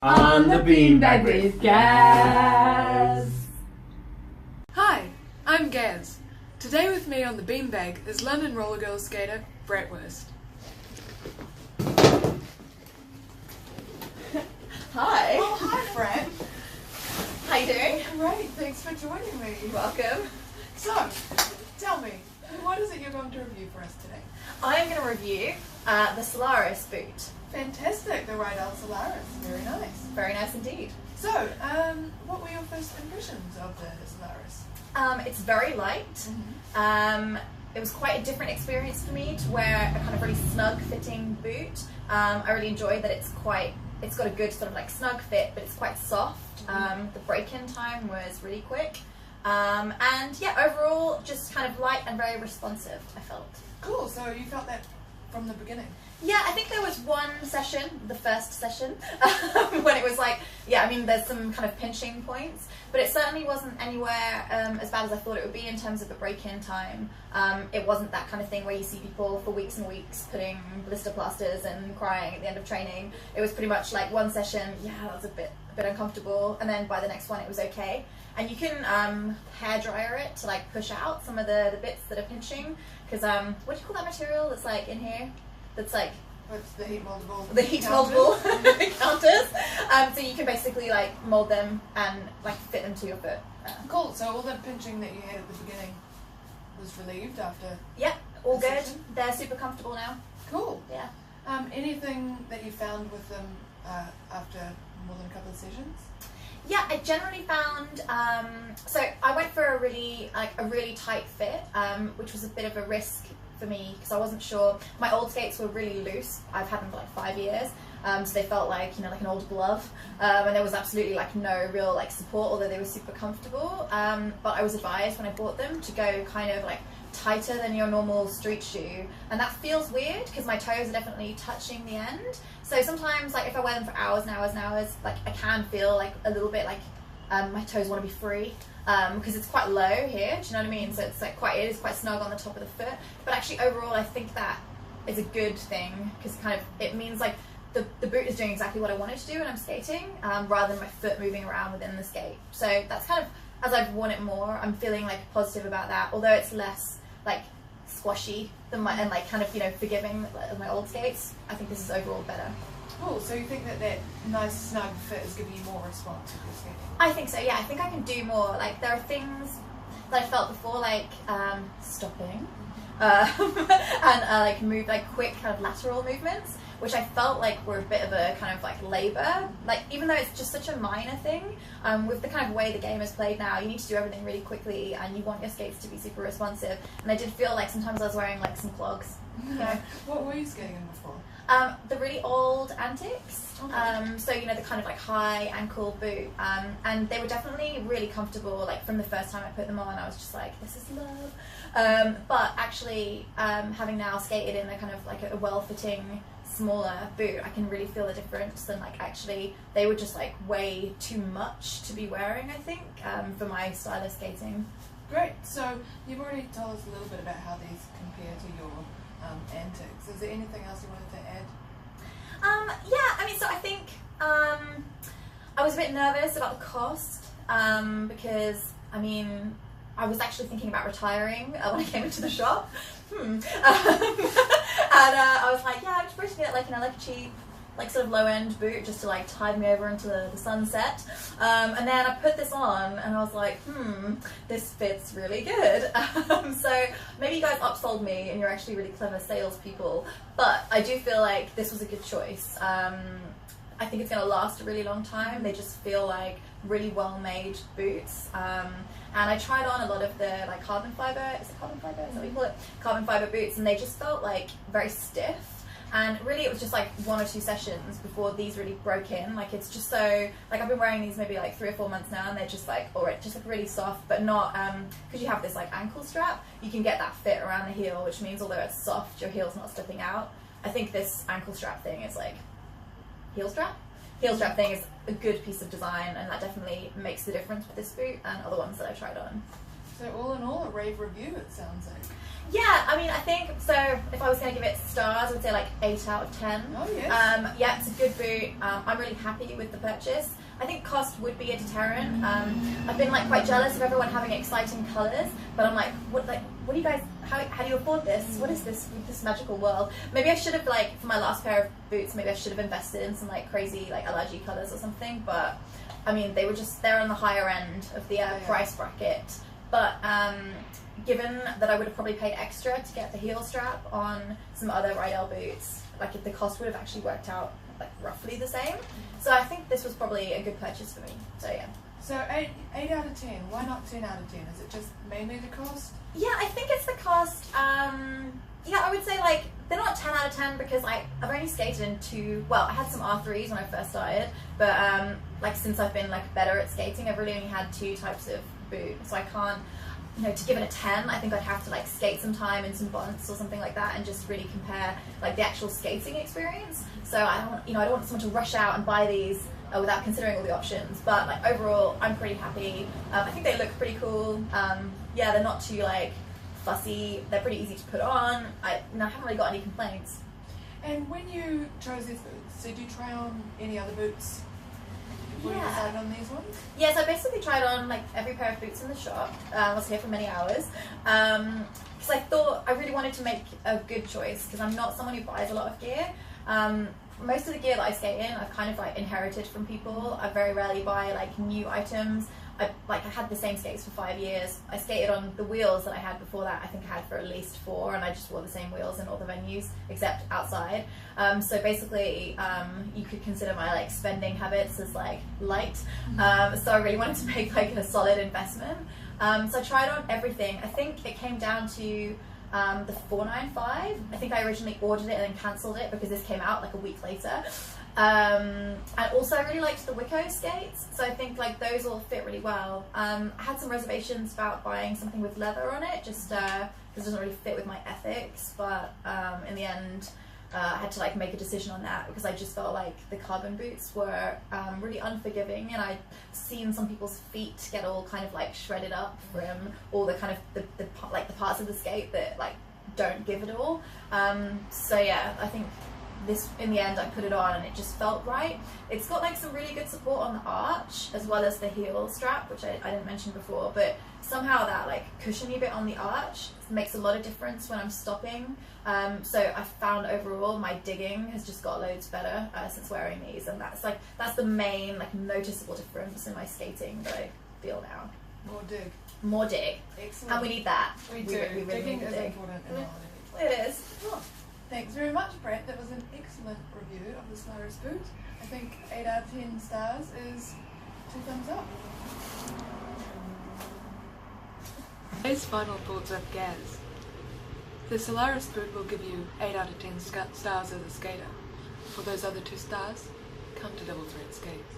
On the Beanbag with Gaz. Hi, I'm Gaz. Today with me on the Beanbag is London roller girl skater Brat Worst. Hi. Oh, hi Brat. How you doing? Great, thanks for joining me. You're welcome. So, tell me, what is it you're going to review for us today? I'm going to review the Solaris boot. Fantastic, the Riedell Solaris. Very nice. Very nice indeed. So, what were your first impressions of the Solaris? It's very light. It was quite a different experience for me to wear a kind of really snug fitting boot. I really enjoyed that it's got a good sort of like snug fit, but it's quite soft. The break-in time was really quick. And yeah, overall just kind of light and very responsive, I felt. Cool, so you felt that from the beginning? Yeah, I think there was one session, the first session, when it was like, yeah, I mean, there's some kind of pinching points, but it certainly wasn't anywhere as bad as I thought it would be in terms of a break-in time. It wasn't that kind of thing where you see people for weeks and weeks putting blister plasters and crying at the end of training. It was pretty much like one session, yeah, that was a bit uncomfortable, and then by the next one it was okay. And you can hairdryer it to like push out some of the bits that are pinching, because what do you call that material that's like in here? That's like What's the heat moldable? The heat moldable counters. So you can basically like mold them and like fit them to your foot. Cool. So all the pinching that you had at the beginning was relieved after. Yep, all the good. session? They're super comfortable now. Cool. Yeah. Anything that you found with them after more than a couple of sessions? Yeah, I generally found, so I went for a really tight fit, which was a bit of a risk for me because I wasn't sure. My old skates were really loose. I've had them for like 5 years, so they felt like, you know, like an old glove, and there was absolutely like no real like support, although they were super comfortable. But I was advised when I bought them to go kind of like tighter than your normal street shoe, and that feels weird because my toes are definitely touching the end. So sometimes, like if I wear them for hours and hours and hours, like I can feel like a little bit like my toes want to be free, because it's quite low here. Do you know what I mean? So it's like it is quite snug on the top of the foot. But actually, overall, I think that is a good thing because it means like the boot is doing exactly what I want it to do when I'm skating, rather than my foot moving around within the skate. So that's kind of, as I've worn it more, I'm feeling like positive about that. Although it's less like squashy than and like kind of, you know, forgiving of my old skates, I think this is overall better. Cool, so you think that nice snug fit is giving you more response with your skating? I think so, yeah. I think I can do more. Like there are things that I felt before, like stopping and like move, like quick kind of lateral movements, which I felt like were a bit of a kind of like labour. Like even though it's just such a minor thing, with the kind of way the game is played now, you need to do everything really quickly and you want your skates to be super responsive. And I did feel like sometimes I was wearing like some clogs. You know? What were you skating in before? The really old antiques, so you know, the kind of like high ankle boot, and they were definitely really comfortable. Like from the first time I put them on, I was just like, this is love. But actually, having now skated in a kind of like a well-fitting smaller boot, I can really feel the difference. And like actually they were just like way too much to be wearing, I think, for my style of skating. Great, so you've already told us a little bit about how these compare to your antics. Is there anything else you wanted to add? Yeah, I mean, so I think I was a bit nervous about the cost, because I mean, I was actually thinking about retiring when I came into the shop. And I was like, yeah, I'm just going to get like, you know, like a cheap, like sort of low-end boot just to like tide me over into the sunset. And then I put this on and I was like, this fits really good. So maybe you guys upsold me and you're actually really clever salespeople, but I do feel like this was a good choice. I think it's going to last a really long time. They just feel like really well-made boots. And I tried on a lot of the like carbon fiber, is it carbon fiber? Is that what you call it? Carbon fiber boots, and they just felt like very stiff. And really it was just like 1 or 2 sessions before these really broke in. Like it's just so, like I've been wearing these maybe like 3 or 4 months now, and they're just like, alright, just like really soft, but not, because you have this like ankle strap, you can get that fit around the heel, which means although it's soft, your heel's not slipping out. I think this ankle strap thing is like, heel strap thing is a good piece of design, and that definitely makes the difference with this boot and other ones that I tried on. So all in all, a rave review, it sounds like. Yeah, I mean, I think, so if I was going to give it stars, I would say like 8 out of 10. Oh, yes. Yeah, it's a good boot. I'm really happy with the purchase. I think cost would be a deterrent. I've been like quite jealous of everyone having exciting colours, but I'm like, what do you guys, how do you afford this? What is this magical world? Maybe I should have, like, for my last pair of boots, maybe I should have invested in some like crazy like allergy colours or something, but I mean, they're on the higher end of the price bracket. But given that I would have probably paid extra to get the heel strap on some other Riedell boots, like if the cost would have actually worked out like roughly the same. So I think this was probably a good purchase for me. So yeah. So 8 out of 10. Why not 10 out of 10? Is it just mainly the cost? Yeah, I think it's the cost. Yeah, I would say like they're not 10 out of 10 because I've only skated in 2. Well, I had some R3s when I first started, but like since I've been like better at skating, I've really only had 2 types of boot. So I can't, you know, to give it a 10, I think I'd have to like skate some time in some bonds or something like that and just really compare like the actual skating experience. So I don't want someone to rush out and buy these without considering all the options. But like overall, I'm pretty happy. I think they look pretty cool. Yeah, they're not too like fussy. They're pretty easy to put on. I haven't really got any complaints. And when you chose these boots, did you try on any other boots before you decided on these ones? Yes, I basically tried on like every pair of boots in the shop. I was here for many hours because I thought I really wanted to make a good choice because I'm not someone who buys a lot of gear. Most of the gear that I skate in, I've kind of like inherited from people. I very rarely buy like new items. I had the same skates for 5 years. I skated on the wheels that I had before that. I think I had for at least 4, and I just wore the same wheels in all the venues except outside. So basically, you could consider my like spending habits as like light. So I really wanted to make like a solid investment. So I tried on everything. I think it came down to the 495. I think I originally ordered it and then cancelled it because this came out like a week later. And also I really liked the Wicco skates, so I think like those all fit really well. I had some reservations about buying something with leather on it, just because it doesn't really fit with my ethics, but in the end I had to like make a decision on that because I just felt like the carbon boots were really unforgiving, and I'd seen some people's feet get all kind of like shredded up from all the kind of the parts of the skate that like don't give it all. So yeah, I think this, in the end, I put it on and it just felt right. It's got like some really good support on the arch as well as the heel strap, which I didn't mention before, but somehow that like cushiony bit on the arch makes a lot of difference when I'm stopping. So I found overall my digging has just got loads better since wearing these, and that's the main like noticeable difference in my skating that I feel now. More dig. Excellent. And we need that. We do. Really Digging need is dig. important in all of It is. Oh, thanks very much, Brat. That was an excellent review of the Solaris boot. I think 8 out of 10 stars is 2 thumbs up. Today's final thoughts of Gaz. The Solaris boot will give you 8 out of 10 stars as a skater. For those other 2 stars, come to Double Threat Skates.